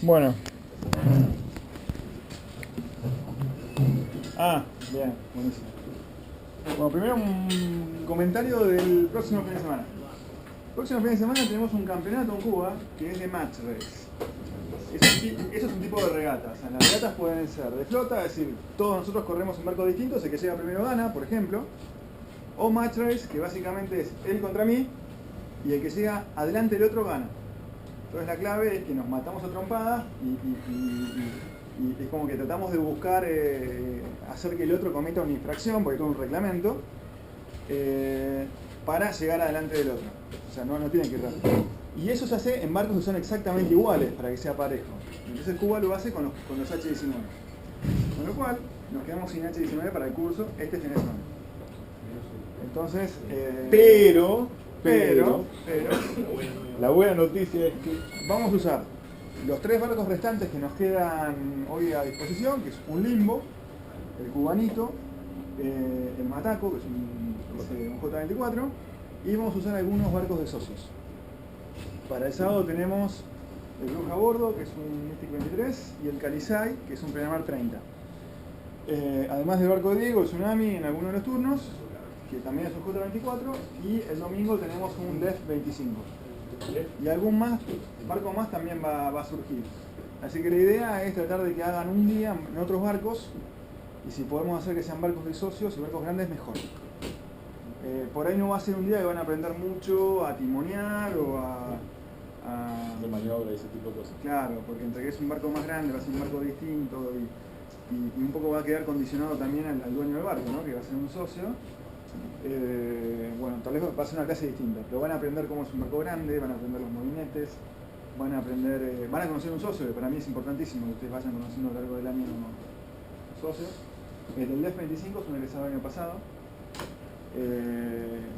Bueno. Bien, buenísimo. Bueno, primero un comentario del próximo fin de semana. El próximo fin de semana tenemos un campeonato en Cuba que es de match race. Eso es un tipo de regata. O sea, las regatas pueden ser de flota, es decir, todos nosotros corremos en barcos distintos, el que llega primero gana, por ejemplo. O match race, que básicamente es él contra mí, y el que llega adelante del otro gana. Entonces la clave es que nos matamos a trompadas y es como que tratamos de buscar hacer que el otro cometa una infracción, porque es todo un reglamento, para llegar adelante del otro. O sea, no tiene que ir rápido. Y eso se hace en barcos que son exactamente iguales, para que sea parejo. Entonces Cuba lo hace con los H-19. Con lo cual, nos quedamos sin H-19 para el curso este fin de semana. Entonces, pero la buena noticia es que vamos a usar los 3 barcos restantes que nos quedan hoy a disposición, que es un Limbo, el Cubanito, el Mataco, que es un J24, y vamos a usar algunos barcos de socios. Para el sábado tenemos el Bruja a bordo, que es un Mystic 23, y el Calizay, que es un Plenamar 30. Además del barco de Diego, el Tsunami en alguno de los turnos, que también es un J24, y el domingo tenemos un Def 25. Y algún barco más también va a surgir. Así que la idea es tratar de que hagan un día en otros barcos, y si podemos hacer que sean barcos de socios y barcos grandes, mejor. Por ahí no va a ser un día que van a aprender mucho a timonear o de maniobra y ese tipo de cosas. Claro, porque entre que es un barco más grande, va a ser un barco distinto y un poco va a quedar condicionado también al dueño del barco, ¿no? Que va a ser un socio. Bueno, tal vez va a ser una clase distinta, pero van a aprender cómo es un barco grande, van a aprender los movinetes, van a aprender, van a conocer un socio, que para mí es importantísimo que ustedes vayan conociendo a lo largo del año socios. El del DEF 25 es un egresado del año pasado.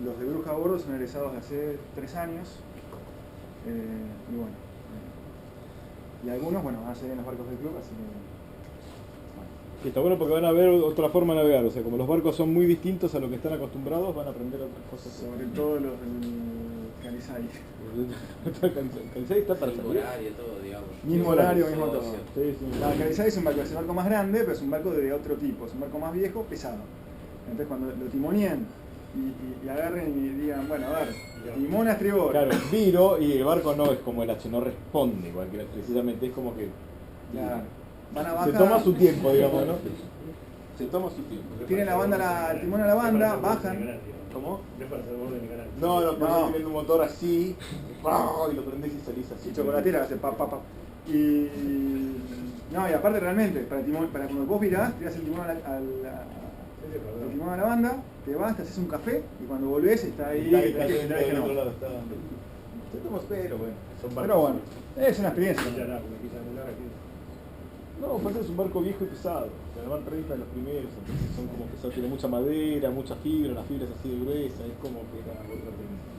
Los de Bruja a bordo son egresados de hace 3 años. Y bueno, y algunos, van a seguir en los barcos del club, así que... Y está bueno porque van a ver otra forma de navegar, o sea, como los barcos son muy distintos a lo que están acostumbrados, van a aprender otras cosas. Sobre todo los del Calizay. Calizay está para mismo horario, todo, digamos. Mismo horario, mismo todo. Sí. El Calizay es un barco más grande, pero es un barco de otro tipo, es un barco más viejo, pesado. Entonces cuando lo timoneen y agarren y digan, bueno, a ver, timón a estribor. Claro, viro y el barco no es como el H, no responde igual que precisamente, es como que... Claro. Van a bajar, se toma su tiempo, digamos, ¿no? Se toma su tiempo. Tienen el timón a la banda, bajan. ¿Cómo? No es para hacer borde ni canal. No, teniendo un motor así, y lo prendés y salís así. Y chocolatera hace pa. Y aparte realmente, para cuando vos virás, tirás el timón a la banda, te vas, te haces un café y cuando volvés está ahí. Pero bueno, pero bueno, es una experiencia. No, aparte es un barco viejo y pesado. La Van 30 de los primeros, entonces son como pesados, tiene mucha madera, mucha fibra, la fibra es así de gruesa, es como que era otra técnica.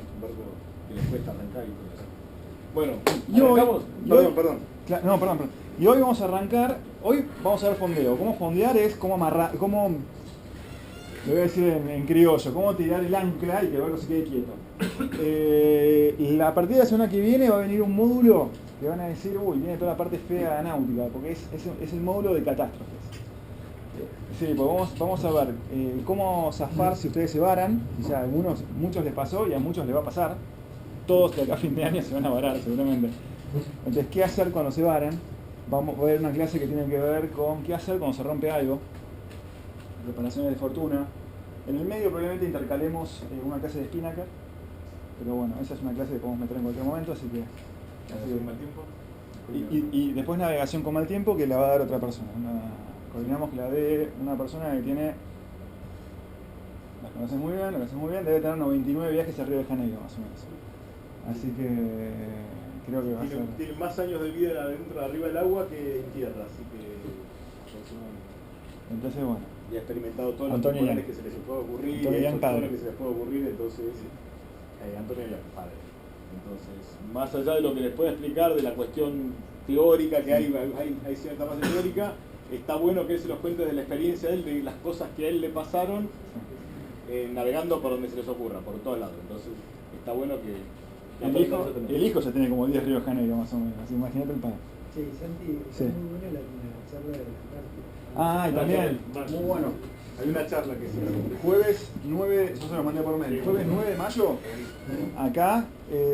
Es un barco que les cuesta arrancar y todo eso. Bueno, y hoy, perdón. Perdón. Y hoy vamos a arrancar, hoy vamos a ver fondeo. ¿Cómo fondear? Es cómo amarrar, le voy a decir en criollo, cómo tirar el ancla y que el barco se quede quieto. A partir de la semana que viene va a venir un módulo que van a decir, viene toda la parte fea de la náutica, porque es el módulo de catástrofes. Sí, pues vamos a ver cómo zafar si ustedes se varan, o sea, muchos les pasó y a muchos les va a pasar. Todos de acá a fin de año se van a varar seguramente. Entonces, ¿qué hacer cuando se varan? Vamos a ver una clase que tiene que ver con qué hacer cuando se rompe algo, reparaciones de fortuna. En el medio probablemente intercalemos una clase de Spinnaker, pero bueno, esa es una clase que podemos meter en cualquier momento, así que... Con mal tiempo. Y después navegación con mal tiempo que la va a dar otra persona. Coordinamos que la dé una persona que tiene... La conoces muy bien, debe tener 99 viajes arriba de Janeiro, más o menos. Así que creo que va a ser... Tiene más años de vida adentro, arriba del agua que en tierra, así que... Entonces, bueno. Y ha experimentado todos los Antonio temporales que se les puede ocurrir, Antonio Yang, todo padre. lo que se les puede ocurrir, entonces... Antonio Yang, padre. Entonces, más allá de lo que les pueda explicar de la cuestión teórica, que hay cierta base teórica, está bueno que él se los cuente de la experiencia de él, de las cosas que a él le pasaron, navegando por donde se les ocurra, por todos lados. Entonces, está bueno que El hijo ya tiene como 10 Río de Janeiro más o menos, así, imagínate el padre. Sí, Santi, Sí. es muy buena la charla de la Antártida. Ah, y también, muy bueno. Hay una charla que sí. Jueves 9, yo se lo mandé por mail, jueves 9 de mayo, acá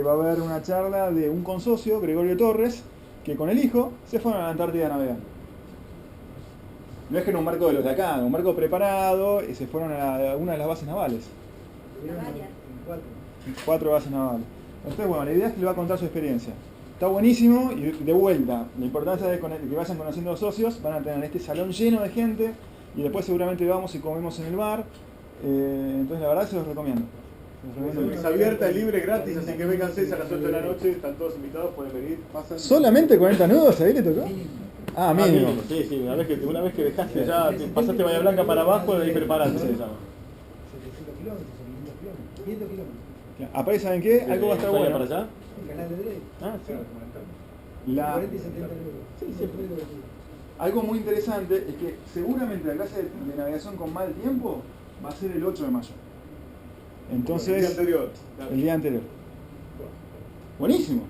va a haber una charla de un consocio, Gregorio Torres, que con el hijo se fueron a la Antártida a navegar. No es que en un barco de los de acá, en un barco preparado, y se fueron a una de las bases navales. Tuvieron Varias. 4. 4 bases navales. Entonces, bueno, la idea es que le va a contar su experiencia. Está buenísimo y de vuelta, la importancia de que vayan conociendo a los socios, van a tener este salón lleno de gente y después seguramente vamos y comemos en el bar. Entonces, la verdad se los recomiendo. Es abierta, es libre, gratis, así que vénganse a las 8 de la noche, están todos invitados, pueden venir, pasan. ¿Solamente 40 nudos ahí te tocó? Ah, mínimo. Sí, sí, una vez que dejaste ya, pasaste Bahía Blanca para abajo, de ahí preparando, se llama. 700 kilómetros, 500 kilómetros, 500 kilómetros. Aparte, ¿saben qué? Algo va a estar ¿España bueno. para allá? El canal de Drake. Ah, sí. La- 40 y 70 euros. Sí, siempre. Algo muy interesante es que seguramente la clase de navegación con mal tiempo va a ser el 8 de mayo. Entonces, El día anterior. el día anterior. Buenísimo.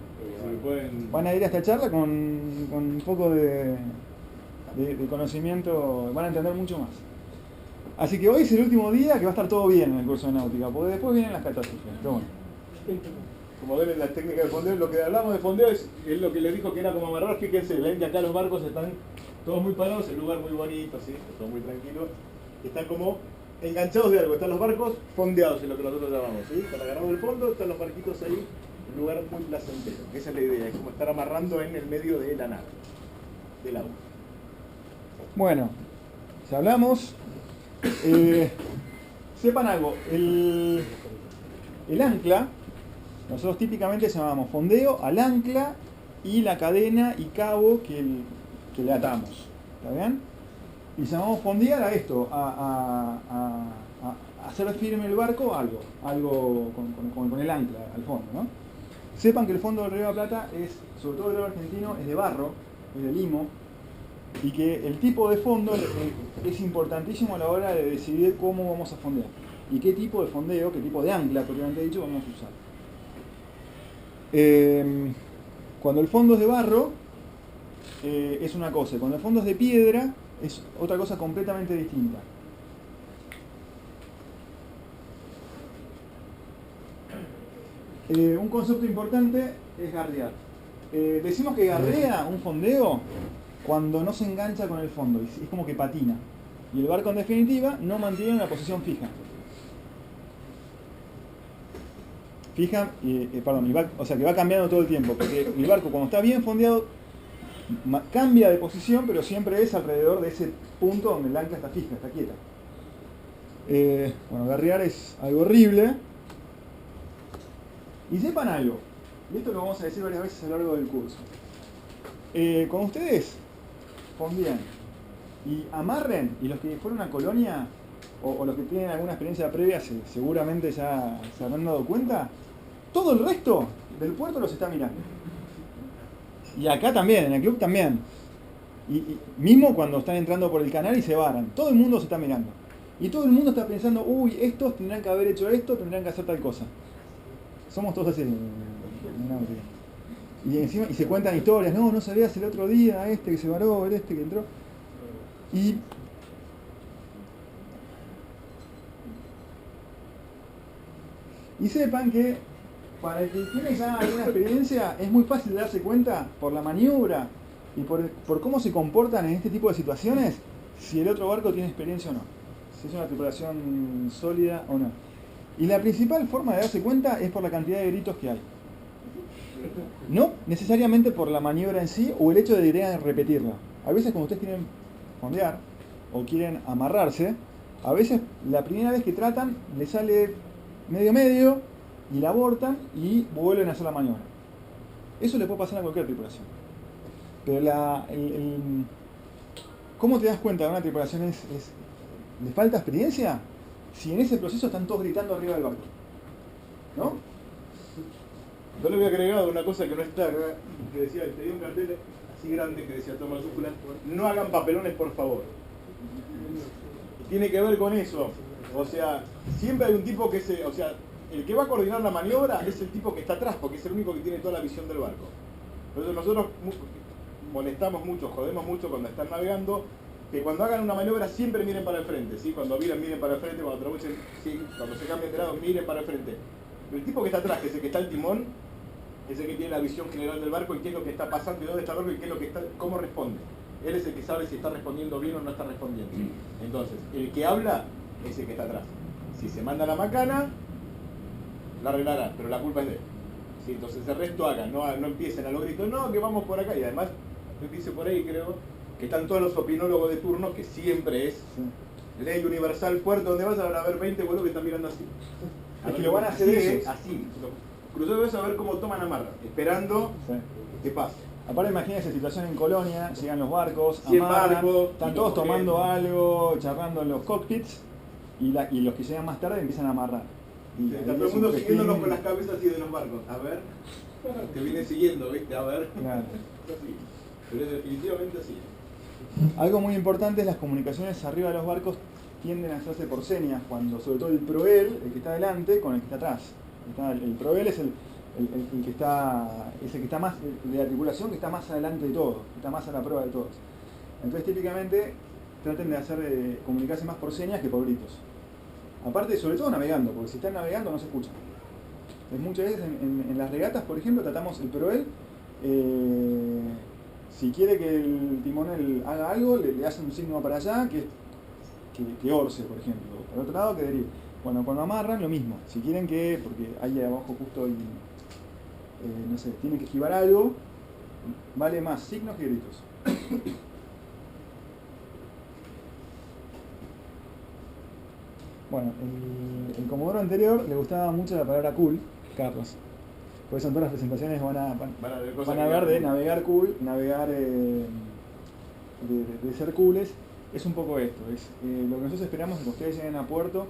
Van a ir a esta charla con un poco de conocimiento, van a entender mucho más. Así que hoy es el último día que va a estar todo bien en el curso de náutica, porque después vienen las catástrofes. Pero bueno. Como ven en la técnica de fondeo, lo que hablamos de fondeo es lo que les dijo que era como amarrar. Fíjense, ven que acá los barcos están todos muy parados, el lugar muy bonito, ¿sí? Todo muy tranquilo. Están como enganchados de algo, están los barcos fondeados, es lo que nosotros llamamos, ¿sí? Están agarrados del fondo, están los barquitos ahí, un lugar muy placentero. Esa es la idea, es como estar amarrando en el medio de la nave, del agua. Bueno, si hablamos, sepan algo, el ancla, nosotros típicamente llamamos fondeo al ancla y la cadena y cabo que le atamos, ¿está bien? Y llamamos fondear a esto, a hacer firme el barco algo con el ancla al fondo, ¿no? Sepan que el fondo del Río de la Plata es, sobre todo el río argentino, es de barro, es de limo, y que el tipo de fondo es importantísimo a la hora de decidir cómo vamos a fondear y qué tipo de fondeo, qué tipo de ancla, propiamente dicho, vamos a usar. Cuando el fondo es de barro es una cosa, cuando el fondo es de piedra es otra cosa completamente distinta. Un concepto importante es gardear. Decimos que gardea un fondeo cuando no se engancha con el fondo, es como que patina. Y el barco en definitiva no mantiene una posición fija. O sea que va cambiando todo el tiempo, porque el barco cuando está bien fondeado cambia de posición, pero siempre es alrededor de ese punto donde el ancla está fija, está quieta. Bueno, garrear es algo horrible. Y sepan algo, y esto lo vamos a decir varias veces a lo largo del curso. Cuando ustedes fondean y amarren, y los que fueron a Colonia, o los que tienen alguna experiencia previa, seguramente ya se habrán dado cuenta, todo el resto del puerto los está mirando. Y acá también, en el club también. Y mismo cuando están entrando por el canal y se varan, todo el mundo se está mirando. Y todo el mundo está pensando, uy, estos tendrán que haber hecho esto, tendrán que hacer tal cosa. Somos todos así. Y encima, y se cuentan historias, no sabías el otro día, este que se varó, este que entró. Y sepan que para el que tiene ya alguna experiencia es muy fácil darse cuenta por la maniobra y por cómo se comportan en este tipo de situaciones si el otro barco tiene experiencia o no, si es una tripulación sólida o no. Y la principal forma de darse cuenta es por la cantidad de gritos que hay. No necesariamente por la maniobra en sí o el hecho de ir a repetirla. A veces cuando ustedes quieren fondear o quieren amarrarse, a veces la primera vez que tratan les sale medio y la abortan y vuelven a hacer la maniobra. Eso le puede pasar a cualquier tripulación. Pero ¿cómo te das cuenta de una tripulación le falta experiencia? Si en ese proceso están todos gritando arriba del barco, ¿no? Yo le voy a agregar una cosa que no está, que decía, te dio un cartel así grande que decía todo mayúscula, no hagan papelones por favor. Y tiene que ver con eso. O sea, siempre hay un tipo que el que va a coordinar la maniobra es el tipo que está atrás, porque es el único que tiene toda la visión del barco. Entonces nosotros molestamos mucho, jodemos mucho cuando están navegando, que cuando hagan una maniobra siempre miren para el frente, ¿sí? Cuando miren para el frente, cuando trabuchen, ¿sí? Cuando se cambien de lado, miren para el frente. Pero el tipo que está atrás, que es el que está al timón, es el que tiene la visión general del barco y qué es lo que está pasando y dónde está el barco y qué es lo que está, cómo responde. Él es el que sabe si está respondiendo bien o no está respondiendo. Entonces, el que habla es el que está atrás. Si se manda la macana, la arreglarán, pero la culpa es de él. ¿Sí? Entonces el resto hagan, no empiecen a los gritos, no, que vamos por acá. Y además, dice por ahí, creo, que están todos los opinólogos de turno, que siempre es ley universal, puerto donde vas a ver 20 boludos que están mirando así. Es que lo van a hacer ellos. Así. Cruzado eso a ver cómo toman amarra, esperando que pase. Aparte imagínense situación en Colonia, llegan los barcos, 100 amarran, barcos, están todos tomando algo, charlando en los cockpits, y los que llegan más tarde empiezan a amarrar. Y está todo el mundo siguiéndonos con las cabezas así de los barcos. A ver, te viene siguiendo, ¿viste? A ver. Claro. Así. Pero es definitivamente así. Algo muy importante es las comunicaciones arriba de los barcos tienden a hacerse por señas, cuando sobre todo el proel, el que está adelante, con el que está atrás. El proel es el que está más de articulación, que está más adelante de todos, que está más a la prueba de todos. Entonces típicamente traten de hacer comunicarse más por señas que por gritos. Aparte, sobre todo navegando, porque si están navegando no se escuchan. Muchas veces en las regatas, por ejemplo, tratamos el proel, si quiere que el timonel haga algo, le hace un signo para allá, que orce, por ejemplo. Por otro lado, que derive. Cuando amarran, lo mismo. Si quieren porque ahí abajo justo hay, no sé, tienen que esquivar algo, vale más signos que gritos. Bueno, el comodoro anterior le gustaba mucho la palabra cool, Carlos. Por eso en todas las presentaciones van a ver de navegar cool, navegar de ser cooles. Es un poco esto, es lo que nosotros esperamos es que ustedes lleguen a puerto,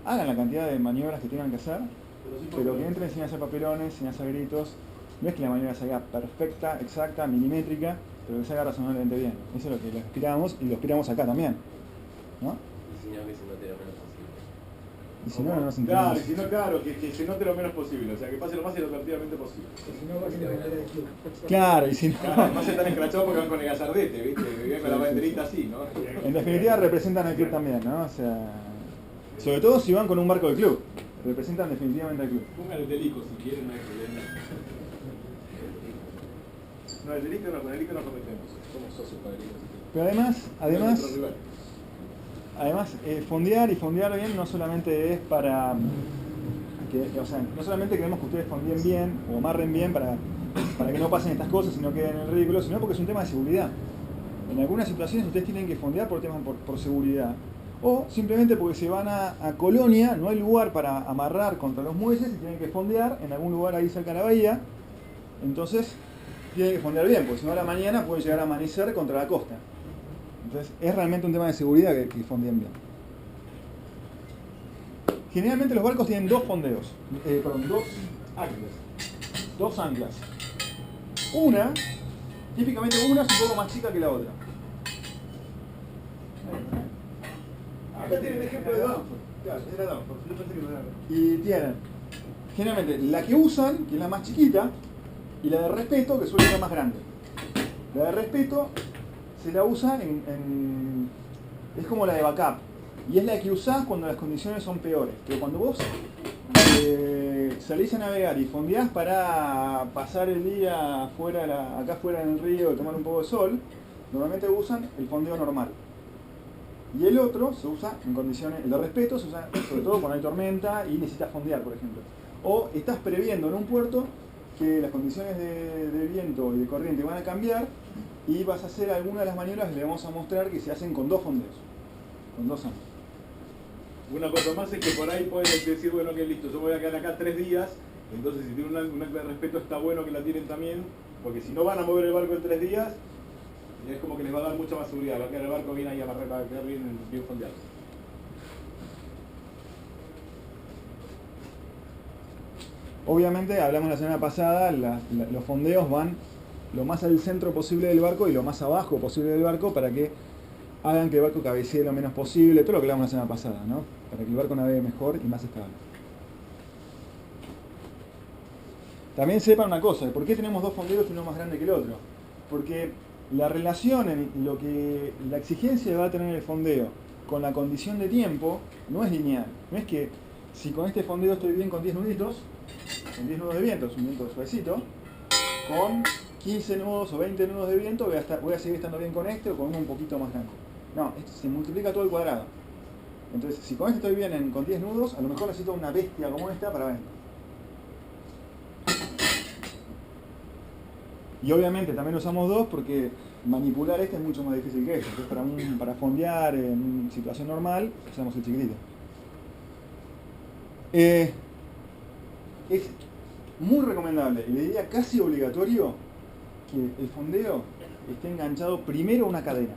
hagan la cantidad de maniobras que tengan que hacer, pero que entren sin hacer papelones, sin hacer gritos. No es que la maniobra salga perfecta, exacta, milimétrica, pero que salga razonablemente bien. Eso es lo que esperamos y lo esperamos acá también, ¿no? Y si no, no nos Claro, entendemos. y si no, claro, que se note lo menos posible, o sea, que pase lo más ilustrativamente posible. Si no, va a ser la bandera del club. Claro, y si no... Claro, además están escrachados porque van con el gazardete, ¿viste? Viven con la banderita así, ¿no? En definitiva representan al club también, ¿no? O sea, sobre todo si van con un barco del club, representan definitivamente al club. Pongan el delico si quieren, no hay problema. No, el delito no, con el delito no cometemos. Somos socios para el delito. Pero además, fondear y fondear bien no solamente es para no solamente queremos que ustedes fondeen bien o amarren bien para que no pasen estas cosas y no queden en el ridículo, sino porque es un tema de seguridad. En algunas situaciones ustedes tienen que fondear por temas por seguridad. O simplemente porque se van a Colonia, no hay lugar para amarrar contra los muelles y tienen que fondear en algún lugar ahí cerca de la bahía. Entonces tienen que fondear bien, porque si no a la mañana puede llegar a amanecer contra la costa. Entonces es realmente un tema de seguridad que fondeen bien. Generalmente los barcos tienen dos fondeos, dos anclas. Típicamente una es un poco más chica que la otra. Acá tienen el ejemplo de Danford. Claro, era Danford. Yo pensé que no era. Y tienen, generalmente, la que usan, que es la más chiquita, y la de respeto, que suele ser más grande. La de respeto se la usa es como la de backup. Y es la que usás cuando las condiciones son peores. Pero cuando vos salís a navegar y fondeás para pasar el día acá afuera en el río y tomar un poco de sol, normalmente usan el fondeo normal. Y el otro se usa en condiciones, el de respeto se usa sobre todo cuando hay tormenta y necesitas fondear, por ejemplo. O estás previendo en un puerto que las condiciones de viento y de corriente van a cambiar y vas a hacer alguna de las maniobras que le vamos a mostrar que se hacen con dos fondeos, con dos anclas. Una cosa más es que por ahí pueden decir, bueno, que listo, yo voy a quedar acá 3 días, entonces si tienen un ancla de respeto está bueno que la tienen también, porque si no van a mover el barco en 3 días, es como que les va a dar mucha más seguridad, va a quedar el barco bien ahí amarrado, va a quedar bien fondeado. Obviamente, hablamos la semana pasada, los fondeos van lo más al centro posible del barco y lo más abajo posible del barco para que hagan que el barco cabecee lo menos posible, todo lo que hablamos la semana pasada, ¿no? Para que el barco navegue mejor y más estable. también sepan una cosa, ¿por qué tenemos dos fondeos y uno más grande que el otro? Porque la relación en lo que la exigencia que va a tener el fondeo con la condición de tiempo no es lineal. No es que si con este fondeo estoy bien con 10 nuditos, con 10 nudos de viento, es un viento suavecito, con 15 nudos o 20 nudos de viento voy a seguir estando bien con este o con uno un poquito más grande. No, esto se multiplica todo el cuadrado. Entonces, si con este estoy bien con 10 nudos, a lo mejor necesito una bestia como esta para ver. Y obviamente también usamos dos porque manipular este es mucho más difícil que este. Entonces para fondear en situación normal usamos el chiquitito. Es muy recomendable, y le diría casi obligatorio, que el fondeo esté enganchado primero a una cadena.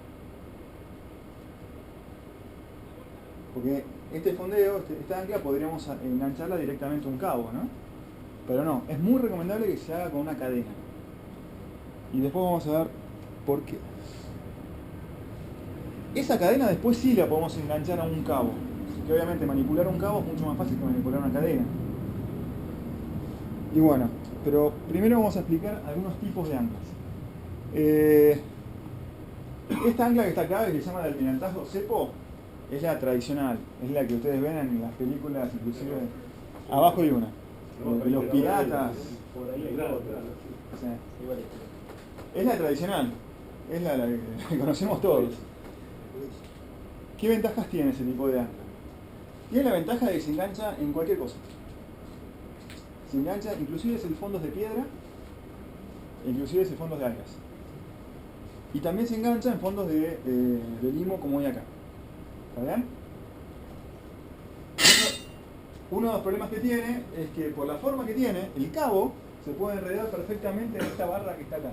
Porque este fondeo, esta ancla, podríamos engancharla directamente a un cabo, ¿no? Pero no, es muy recomendable que se haga con una cadena. Y después vamos a ver por qué. Esa cadena después sí la podemos enganchar a un cabo. Que obviamente manipular un cabo es mucho más fácil que manipular una cadena. Y bueno, pero primero vamos a explicar algunos tipos de anclas. Esta ancla que está acá, que se llama de almirantazgo cepo, es la tradicional, es la que ustedes ven en las películas, inclusive abajo hay una, de los piratas. Es la tradicional, es la que conocemos todos. ¿Qué ventajas tiene ese tipo de ancla? Tiene la ventaja de que se engancha en cualquier cosa. Se engancha, inclusive en fondos de piedra, inclusive en fondos de algas. Y también se engancha en fondos de limo como hay acá. ¿Está bien? Uno de los problemas que tiene es que por la forma que tiene, el cabo se puede enredar perfectamente en esta barra que está acá.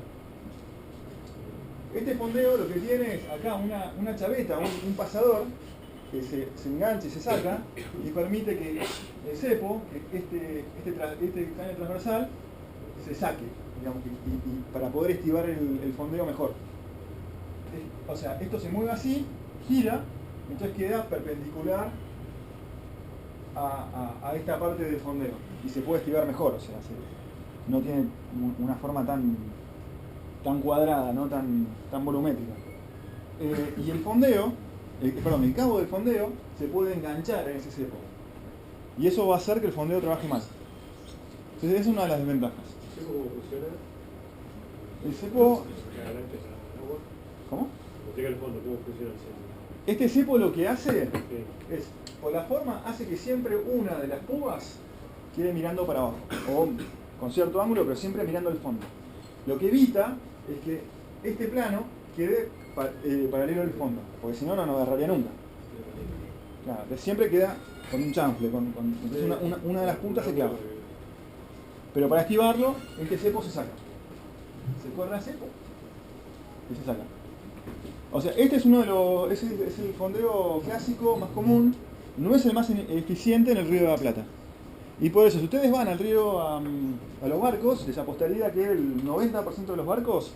Este fondeo lo que tiene es acá una chaveta, un pasador, que se engancha y se saca y permite que el cepo, este caño transversal, se saque, digamos, y para poder estivar el fondeo mejor. O sea, esto se mueve así, gira, entonces queda perpendicular a esta parte del fondeo y se puede estivar mejor, o sea, no tiene una forma tan cuadrada, no tan volumétrica. Y el fondeo, el cabo del fondeo se puede enganchar en ese cepo. Y eso va a hacer que el fondeo trabaje más. Entonces esa es una de las desventajas. ¿Cómo funciona? El cepo... ¿Cómo? Llega al fondo, ¿cómo funciona el cepo? Este cepo lo que hace Sí. es, por la forma, hace que siempre una de las púas quede mirando para abajo. O con cierto ángulo, pero siempre mirando al fondo. Lo que evita es que este plano quede paralelo al fondo, porque si no, no agarraría nunca. Claro, siempre queda con un chanfle, entonces una de las puntas se clava. Pero para esquivarlo, este cepo se saca. Se corre el cepo y se saca. O sea, este es es el fondeo clásico más común, no es el más eficiente en el Río de la Plata. Y por eso, si ustedes van al río a los barcos, les apostaría que el 90% de los barcos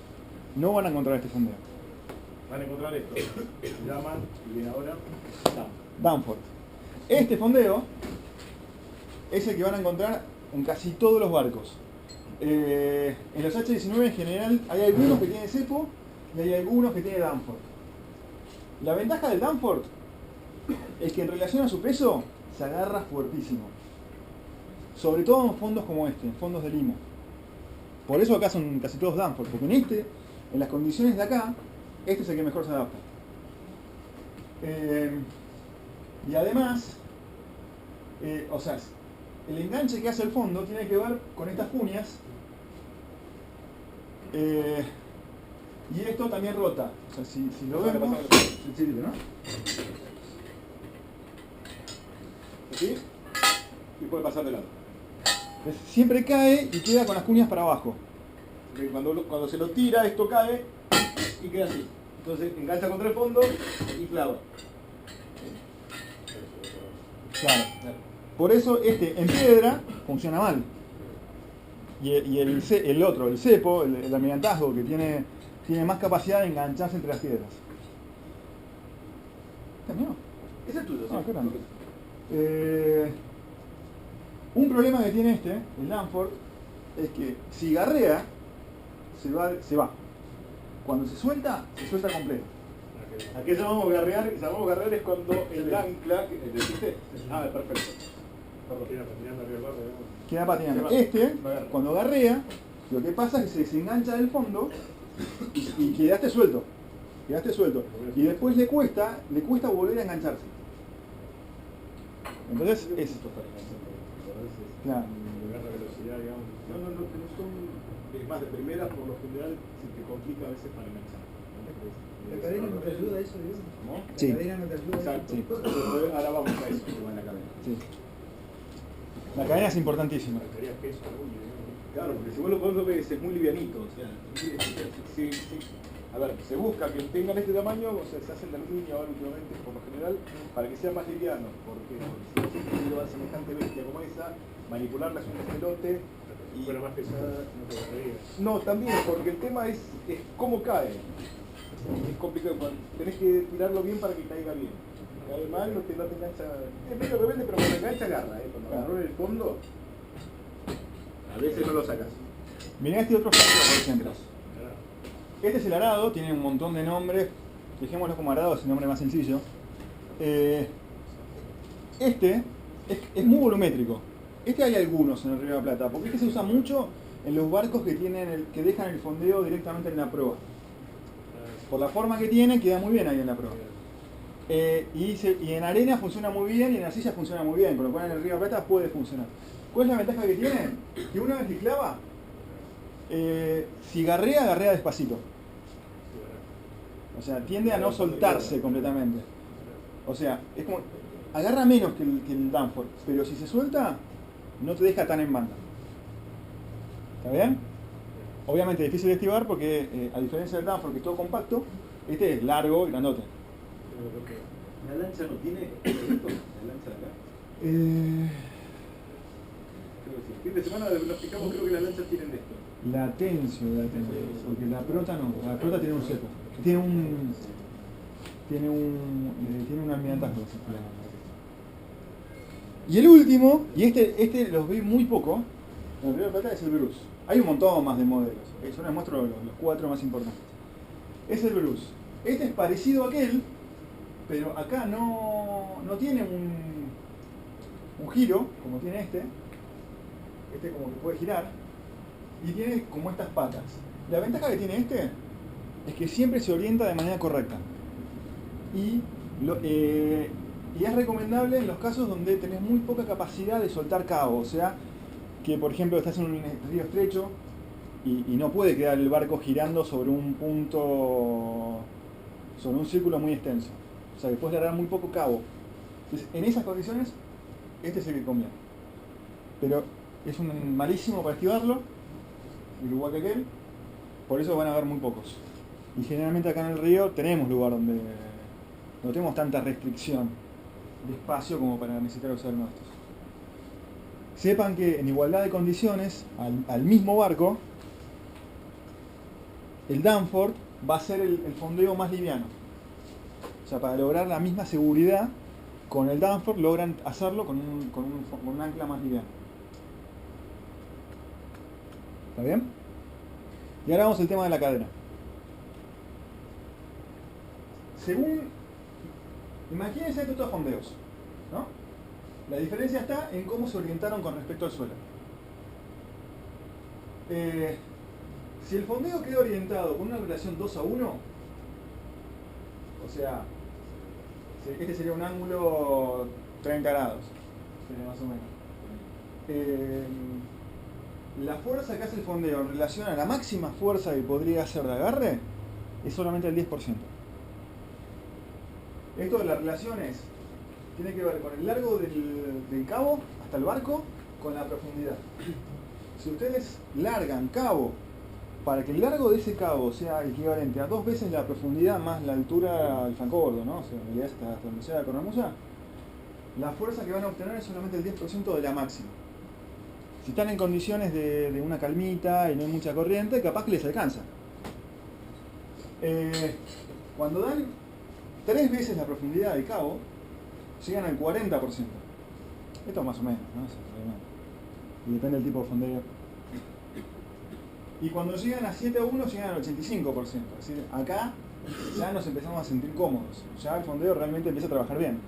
no van a encontrar este fondeo. Van a encontrar esto. Se llaman, y ahora, Danforth. Este fondeo es el que van a encontrar en casi todos los barcos. En los H19 en general hay algunos que tienen cepo y hay algunos que tienen Danforth. La ventaja del Danforth es que en relación a su peso se agarra fuertísimo. Sobre todo en fondos como este, en fondos de limo. Por eso acá son casi todos Danforth, porque en las condiciones de acá, este es el que mejor se adapta. Y además, o sea, el enganche que hace el fondo tiene que ver con estas cuñas. Y esto también rota. O sea, si lo vemos, sencillo, ¿no? ¿Sí? Y puede pasar de lado. Siempre cae y queda con las cuñas para abajo. Cuando se lo tira, esto cae y queda así. Entonces engancha contra el fondo y clava. Claro. Por eso este en piedra funciona mal. Y el otro, el cepo, el almirantazgo, que tiene más capacidad de engancharse entre las piedras. ¿Terminó? Ese es tuyo, Ah, sí. qué grande. Un problema que tiene el Danforth, es que si garrea, se va. Cuando se suelta completo. ¿A qué llamamos garrear? Llamamos garrear es cuando el ancla, ¿deciste? Ah, perfecto. Perdón. Queda patinando arriba del barro, digamos. Queda patinando. Se va. Este, No agarra. cuando garrea, lo que pasa es que se desengancha del fondo y quedaste suelto. Quedaste suelto. Y después le cuesta volver a engancharse. Entonces es... Claro. Agarra velocidad, digamos. No son más de primera, por lo general se te complica a veces para enganchar. ¿La cadena no te ayuda a eso, digamos? ¿Cómo? Sí. ¿La cadena no te ayuda a eso? Exacto. Sí. Ahora vamos a eso, que va en la cadena. Sí. La cadena es importantísima. Faltaría peso, ¿no? Claro, porque si vos lo ves es muy livianito, o sea, sí. A ver, se busca que tengan este tamaño, o sea, se hacen de aluminio ahora últimamente por lo general, para que sean más livianos, porque si lo semejante bestia como esa, manipularla es un despelote. Si fuera más pesada, no te gustaría. No, también, porque el tema es cómo cae. Es complicado, tenés que tirarlo bien para que caiga bien. Cae mal, no te engancha. Es medio rebelde, pero cuando engancha agarra, cuando agarró en el fondo, a veces no lo sacas. Mirá este otro ejemplo, por ejemplo. Este es el arado, tiene un montón de nombres. Dejémoslo como arado, es el nombre más sencillo. Este es muy volumétrico. Este hay algunos en el Río de la Plata, porque este se usa mucho en los barcos que dejan el fondeo directamente en la proa. Por la forma que tiene, queda muy bien ahí en la proa. Y en arena funciona muy bien y en arcilla funciona muy bien, con lo cual en el Río de la Plata puede funcionar. ¿Cuál es la ventaja que tiene? Que una vez que clava, si garrea despacito. O sea, tiende a no soltarse completamente. O sea, es como, agarra menos que el Danforth, pero si se suelta, no te deja tan en banda. ¿Está bien? Obviamente es difícil de estivar porque, a diferencia del Danforth, que es todo compacto, este es largo y grandote. ¿La lancha no tiene esto? ¿La lancha de acá? Creo que sí. El fin de semana lo explicamos, creo que las lanchas tienen esto. Latencio, porque la prota no, la prota tiene un seco. Tiene un almirantazgo. Y el último, y este los vi muy poco, en el Río de la Plata, es el Bruce. Hay un montón más de modelos, yo les muestro los 4 más importantes. Es el Bruce. Este es parecido a aquel, pero acá no tiene un giro, como tiene este como que puede girar, y tiene como estas patas. La ventaja que tiene este es que siempre se orienta de manera correcta. Y es recomendable en los casos donde tenés muy poca capacidad de soltar cabo, o sea, que por ejemplo estás en un río estrecho y no puede quedar el barco girando sobre un punto, sobre un círculo muy extenso. O sea, que puedes largar muy poco cabo. Entonces, en esas condiciones, este es el que conviene. Pero es un malísimo para esquivarlo, igual que aquel, por eso van a haber muy pocos. Y generalmente acá en el río tenemos lugar donde no tenemos tanta restricción de espacio como para necesitar usar uno de estos. Sepan que en igualdad de condiciones, al mismo barco, el Danforth va a ser el fondeo más liviano. O sea, para lograr la misma seguridad, con el Danforth logran hacerlo con un ancla más liviano. ¿Está bien? Y ahora vamos al tema de la cadena. Imagínense estos fondeos, ¿no? La diferencia está en cómo se orientaron con respecto al suelo. Si el fondeo queda orientado con una relación 2 a 1, o sea, este sería un ángulo 30 grados, sería más o menos. La fuerza que hace el fondeo en relación a la máxima fuerza que podría hacer de agarre es solamente el 10%. Esto de las relaciones tiene que ver con el largo del cabo hasta el barco con la profundidad. Si ustedes largan cabo para que el largo de ese cabo sea equivalente a 2 veces la profundidad más la altura del flancobordo, ¿no? O sea, en realidad hasta donde sea la cornamusa, la fuerza que van a obtener es solamente el 10% de la máxima. Si están en condiciones de una calmita y no hay mucha corriente, capaz que les alcanza. Cuando dan 3 veces la profundidad del cabo, llegan al 40%. Esto más o menos, ¿no? Y depende del tipo de fondeo. Y cuando llegan a 7:1 llegan al 85%. Es decir, acá ya nos empezamos a sentir cómodos. Ya el fondeo realmente empieza a trabajar bien.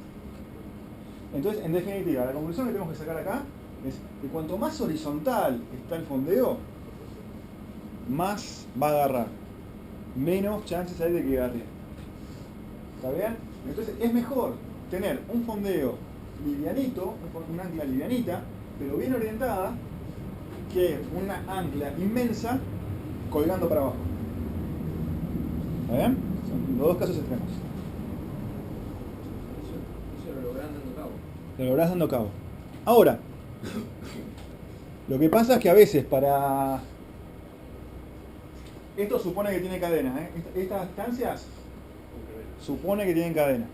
Entonces, en definitiva, la conclusión que tenemos que sacar acá es que cuanto más horizontal está el fondeo, más va a agarrar. Menos chances hay de que agarre. ¿Está bien? Entonces es mejor tener un fondeo livianito, una ancla livianita, pero bien orientada, que una ancla inmensa colgando para abajo. ¿Está bien? Son los dos casos extremos. Eso lo lográs dando cabo. Lo lográs dando cabo. Ahora, lo que pasa es que a veces para... Esto supone que tiene cadena, ¿eh? Estas distancias supone que tienen cadena.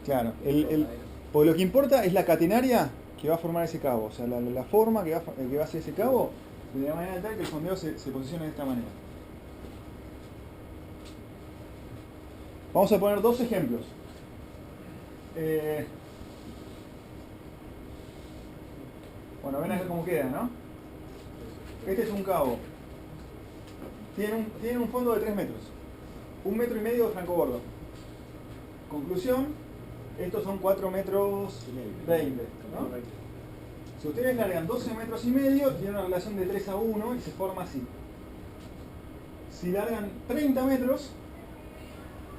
Claro, porque lo que importa es la catenaria que va a formar ese cabo, o sea, la forma que va a hacer ese cabo, de manera tal que el fondeo se posicione de esta manera. Vamos a poner dos ejemplos. Bueno, ven acá cómo queda, ¿no? Este es un cabo. Tiene un fondo de 3 metros. 1,5 metros de francobordo. Conclusión, estos son 4,20 metros, ¿no? Si ustedes largan 12,5 metros, tienen una relación de 3:1 y se forma así. Si largan 30 metros,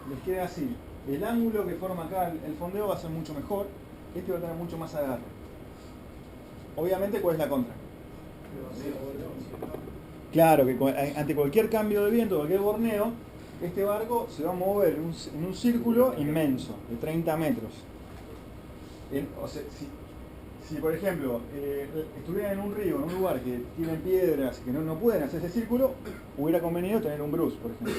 les queda así. El ángulo que forma acá el fondeo va a ser mucho mejor. Este va a tener mucho más agarre. Obviamente, ¿cuál es la contra? Claro, que ante cualquier cambio de viento, cualquier borneo, este barco se va a mover en un círculo inmenso, de 30 metros. O sea, si por ejemplo, estuvieran en un río, en un lugar que tienen piedras, que no pueden hacer ese círculo, hubiera convenido tener un bruce, por ejemplo.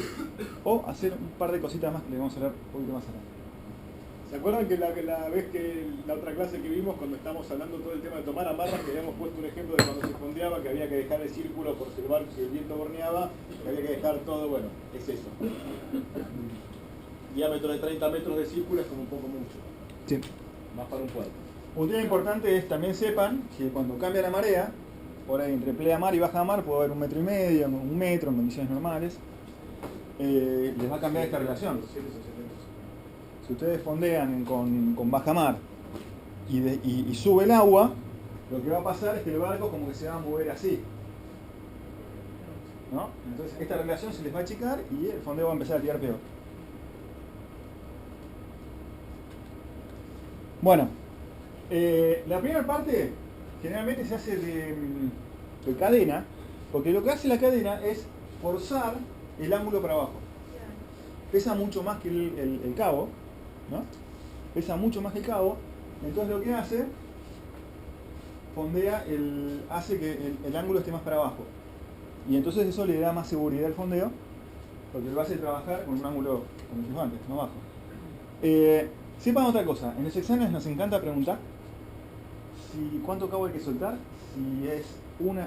O hacer un par de cositas más que le vamos a hablar un poquito más adelante. ¿Se acuerdan que la otra clase que vimos, cuando estábamos hablando todo el tema de tomar amarras, que habíamos puesto un ejemplo de cuando se fondeaba, que había que dejar el círculo por si el barco, si el viento borneaba, que había que dejar todo? Bueno, es eso. Diámetro de 30 metros de círculo es como un poco mucho. Sí. Más para un puerto. Un tema importante es también sepan que cuando cambia la marea, por ahí entre pleamar y bajamar puede haber 1,5 metros, 1 metro en condiciones normales, les va a cambiar esta relación. Si ustedes fondean con bajamar y sube el agua, lo que va a pasar es que el barco como que se va a mover así, ¿no? Entonces esta relación se les va a achicar y el fondeo va a empezar a tirar peor. Bueno, la primera parte generalmente se hace de cadena, porque lo que hace la cadena es forzar el ángulo para abajo. Pesa mucho más que el cabo, ¿no? Pesa mucho más que el cabo, entonces lo que hace, fondea, hace que el ángulo esté más para abajo. Y entonces eso le da más seguridad al fondeo, porque lo hace trabajar con un ángulo, como dijimos antes, más bajo. Sepan otra cosa, en los exámenes nos encanta preguntar cuánto cabo hay que soltar, si es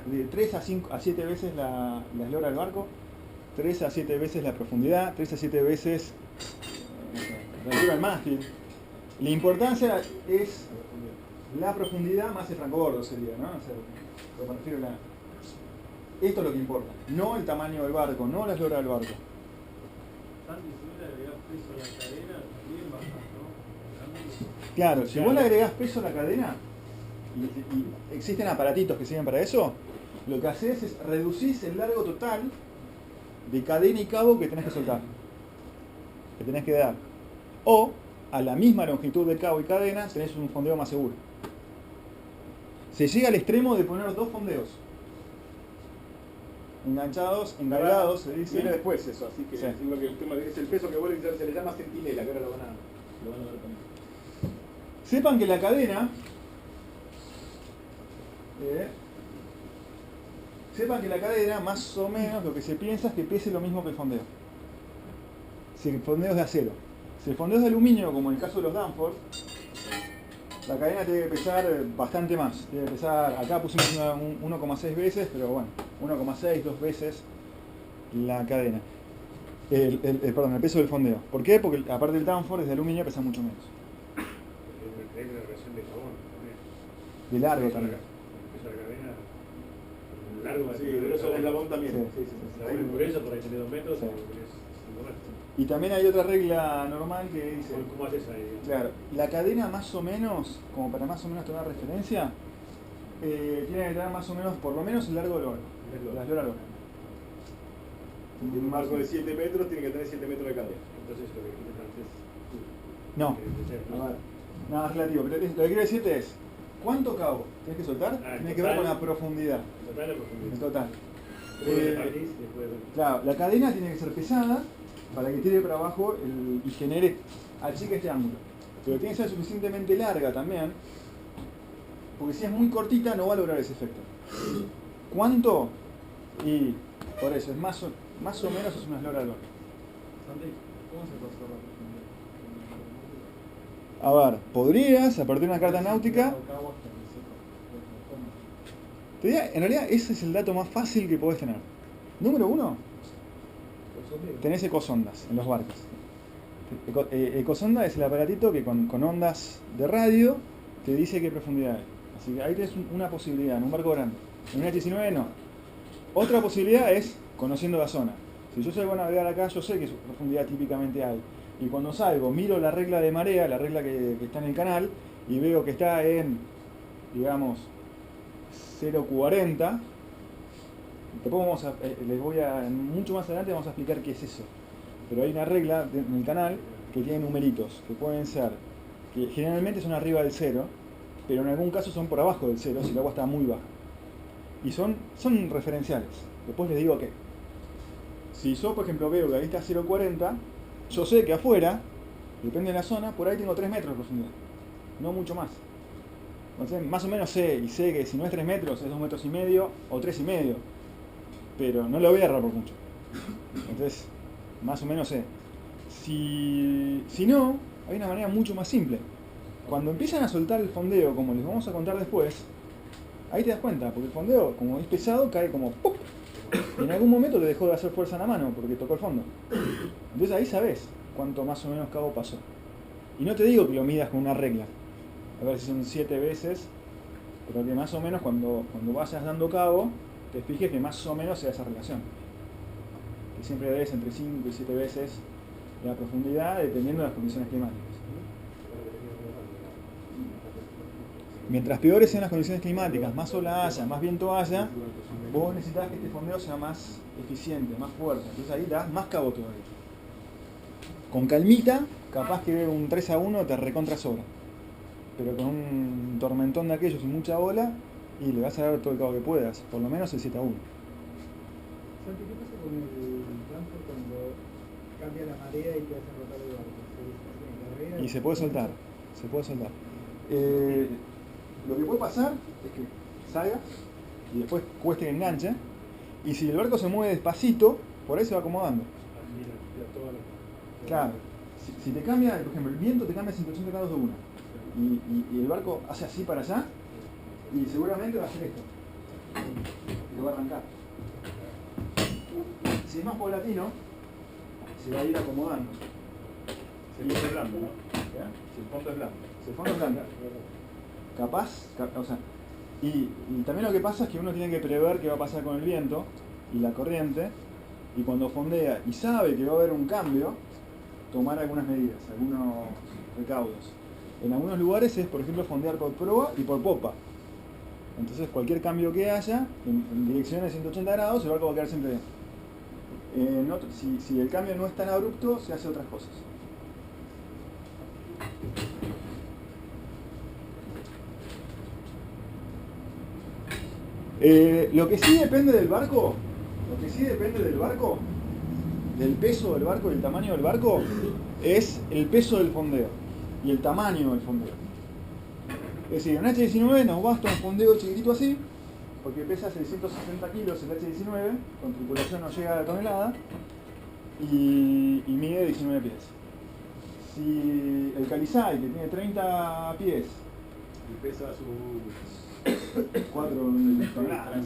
de 3 a 7 veces la eslora del barco, 3 a 7 veces la profundidad, 3 a 7 veces la altura del mástil. La importancia es la profundidad más el francobordo sería, ¿no? O sea, lo que me refiero esto es lo que importa, no el tamaño del barco, no la eslora del barco. Claro, si vos le agregás peso a la cadena, y existen aparatitos que sirven para eso, lo que haces es reducir el largo total de cadena y cabo que tenés que soltar, que tenés que dar. O, a la misma longitud de cabo y cadena, tenés un fondeo más seguro. Se llega al extremo de poner 2 fondeos. Enganchados, engalgados, se dice. Viene después eso, así que sí. digo que el tema es el peso que vuelve, se le llama centinela, que ahora lo van a ver también. Sepan que la cadena, más o menos, lo que se piensa es que pese lo mismo que el fondeo. Si el fondeo es de acero. Si el fondeo es de aluminio, como en el caso de los Danforth, la cadena tiene que pesar bastante más. Tiene que pesar, acá pusimos 1,6 veces, pero bueno, 1,6, 2 veces la cadena. El peso del fondeo. ¿Por qué? Porque aparte del Danforth es de aluminio, pesa mucho menos. Hay una relación de carbón también. De largo también. El peso de la cadena, largo, Sí, pero eso es eslabón también. Sí. Por eso, por ahí tiene 2 metros, Sí. es Y también hay otra regla normal que dice, ¿Cómo haces ahí? claro, la cadena más o menos, como para más o menos tener referencia, tiene que tener más o menos, por lo menos el largo del oro. La eslora lora. Un marco de 7 metros tiene que tener 7 metros de cadena. Entonces, lo que dijiste antes. No, a ver, nada relativo, pero lo que quiero decirte es, ¿cuánto cabo tienes que soltar? Tiene que ver con la profundidad, Total la profundidad. en total. Después de París, después de... Claro, la cadena tiene que ser pesada para que tire para abajo y genere, achique este ángulo. Pero tiene que ser suficientemente larga también, porque si es muy cortita no va a lograr ese efecto. ¿Cuánto? Y por eso, es más o menos es una eslora lora. ¿Cómo se pasó la profundidad? A ver, podrías, a partir de una carta náutica, te diría, en realidad ese es el dato más fácil que podés tener. Número 1, tenés ecosondas en los barcos. Ecosonda es el aparatito que con ondas de radio te dice qué profundidad hay. Así que ahí tenés una posibilidad en un barco grande. En un H-19 no. Otra posibilidad es conociendo la zona. Si yo salgo a navegar acá, yo sé qué profundidad típicamente hay. Y cuando salgo, miro la regla de marea, la regla que está en el canal, y veo que está en, digamos, 0,40. Después mucho más adelante vamos a explicar qué es eso. Pero hay una regla en el canal que tiene numeritos, que pueden ser, que generalmente son arriba del 0, pero en algún caso son por abajo del 0 si el agua está muy baja. Y son referenciales. Después les digo que si yo, por ejemplo, veo que ahí está 0,40, yo sé que afuera, depende de la zona, por ahí tengo 3 metros de profundidad. No mucho más. Entonces, más o menos sé que si no es 3 metros, es 2,5 metros o 3,5. Pero no lo voy a errar por mucho. Entonces, más o menos sé. Si no, hay una manera mucho más simple. Cuando empiezan a soltar el fondeo, como les vamos a contar después, ahí te das cuenta, porque el fondeo, como es pesado, cae como ¡pum! Y en algún momento te dejó de hacer fuerza en la mano porque tocó el fondo. Entonces ahí sabes cuánto más o menos cabo pasó. Y no te digo que lo midas con una regla, a ver si son 7 veces, pero que más o menos cuando vayas dando cabo, te fijes que más o menos sea esa relación. Que siempre debes entre 5 y 7 veces la profundidad dependiendo de las condiciones climáticas. Mientras peores sean las condiciones climáticas, más ola haya, más viento haya, vos necesitas que este fondeo sea más eficiente, más fuerte. Entonces ahí das más cabo todavía. Con calmita, capaz que un 3-1 te recontra sobra. Pero con un tormentón de aquellos y mucha ola, y le vas a dar todo el cabo que puedas, por lo menos el 7-1. Santi, ¿qué pasa con el transport cuando cambia la marea y te hacen rotar el barco? Y se puede soltar, se puede soltar. Lo que puede pasar es que salga y después cueste que enganche, y si el barco se mueve despacito, por ahí se va acomodando. Claro, si te cambia, por ejemplo, el viento te cambia 180 grados de una, y el barco hace así para allá, y seguramente va a hacer esto, y lo va a arrancar. Si es más paulatino, se va a ir acomodando. Se es blando, ¿no? ¿Ya? Si el fondo es blando. Si el fondo es blando. Capaz, o sea, y también lo que pasa es que uno tiene que prever qué va a pasar con el viento y la corriente, y cuando fondea y sabe que va a haber un cambio, tomar algunas medidas, algunos recaudos. En algunos lugares es, por ejemplo, fondear por proa y por popa. Entonces cualquier cambio que haya, en dirección de 180 grados, el barco va a quedar siempre bien. Si el cambio no es tan abrupto, se hace otras cosas. Lo que sí depende del barco, del peso del barco y el tamaño del barco, es el peso del fondeo y el tamaño del fondeo. Es decir, en H-19 nos basta un fondeo chiquitito así, porque pesa 660 kilos el H-19, con tripulación no llega a la tonelada, y mide 19 pies. Si el Calizay, que tiene 30 pies, Y pesa su 4 toneladas,